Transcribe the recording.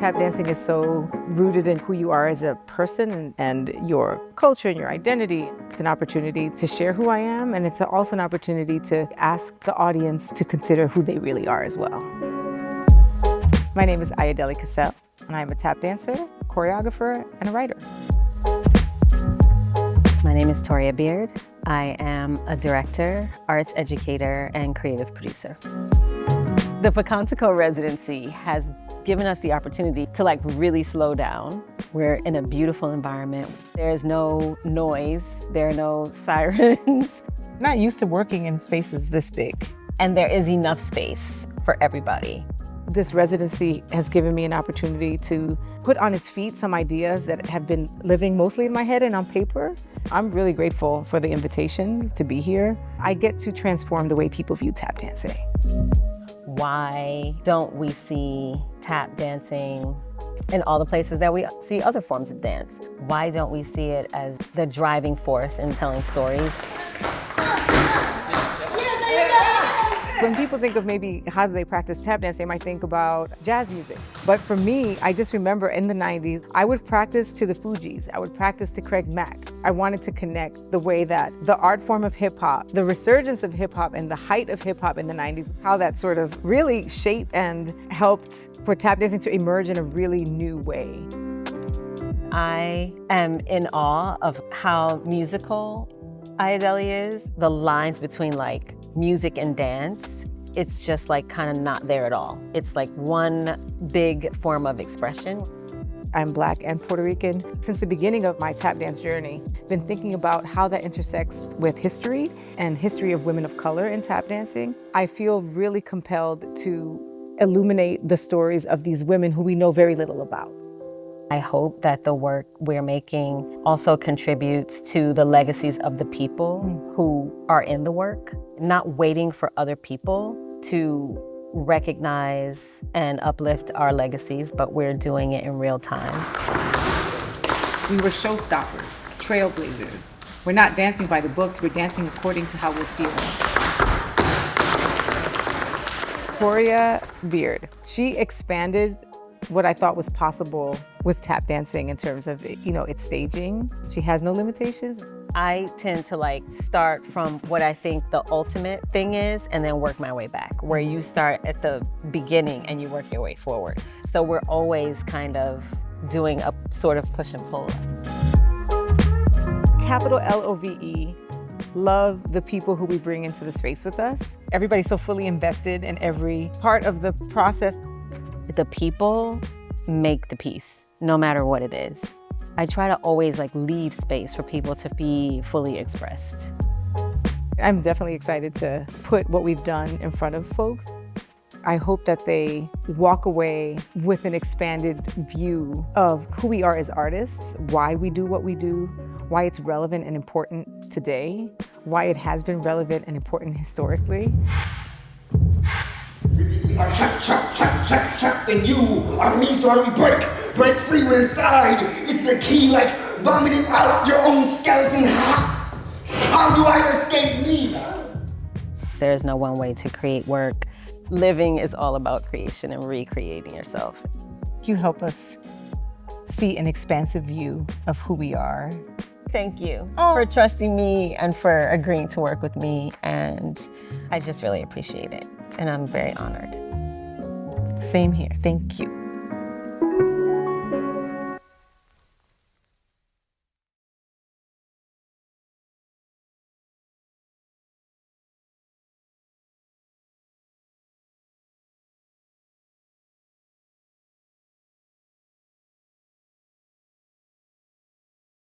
Tap dancing is so rooted in who you are as a person and your culture and your identity. It's an opportunity to share who I am, and it's also an opportunity to ask the audience to consider who they really are as well. My name is Ayodele Casel, and I'm a tap dancer, choreographer, and a writer. My name is Torya Beard. I am a director, arts educator, and creative producer. The Picantico residency has given us the opportunity to really slow down. We're in a beautiful environment. There's no noise, there are no sirens. I'm not used to working in spaces this big. And there is enough space for everybody. This residency has given me an opportunity to put on its feet some ideas that have been living mostly in my head and on paper. I'm really grateful for the invitation to be here. I get to transform the way people view tap dancing. Why don't we see tap dancing in all the places that we see other forms of dance? Why don't we see it as the driving force in telling stories? When people think of maybe how do they practice tap dance, they might think about jazz music. But for me, I just remember in the 90s, I would practice to the Fugees. I would practice to Craig Mack. I wanted to connect the way that the art form of hip hop, the resurgence of hip hop and the height of hip hop in the 90s, how that sort of really shaped and helped for tap dancing to emerge in a really new way. I am in awe of how musical Ayodele is. The lines between music and dance, it's just kind of not there at all. It's one big form of expression. I'm Black and Puerto Rican. Since the beginning of my tap dance journey, been thinking about how that intersects with history and history of women of color in tap dancing. I feel really compelled to illuminate the stories of these women who we know very little about. I hope that the work we're making also contributes to the legacies of the people who are in the work, not waiting for other people to recognize and uplift our legacies, but we're doing it in real time. We were showstoppers, trailblazers. We're not dancing by the books, we're dancing according to how we're feeling. Torya Beard, she expanded what I thought was possible with tap dancing in terms of, its staging. She has no limitations. I tend to start from what I think the ultimate thing is and then work my way back, where you start at the beginning and you work your way forward. So we're always kind of doing a sort of push and pull. Capital L-O-V-E. Love the people who we bring into the space with us. Everybody's so fully invested in every part of the process. The people make the piece, no matter what it is. I try to always leave space for people to be fully expressed. I'm definitely excited to put what we've done in front of folks. I hope that they walk away with an expanded view of who we are as artists, why we do what we do, why it's relevant and important today, why it has been relevant and important historically. Shut, shut, shut, shut, shut, then you are me, so how do we break free when inside? It's the key, vomiting out your own skeleton. How do I escape me? There is no one way to create work. Living is all about creation and recreating yourself. You help us see an expansive view of who we are. Thank you for trusting me and for agreeing to work with me, and I just really appreciate it, and I'm very honored. Same here. Thank you.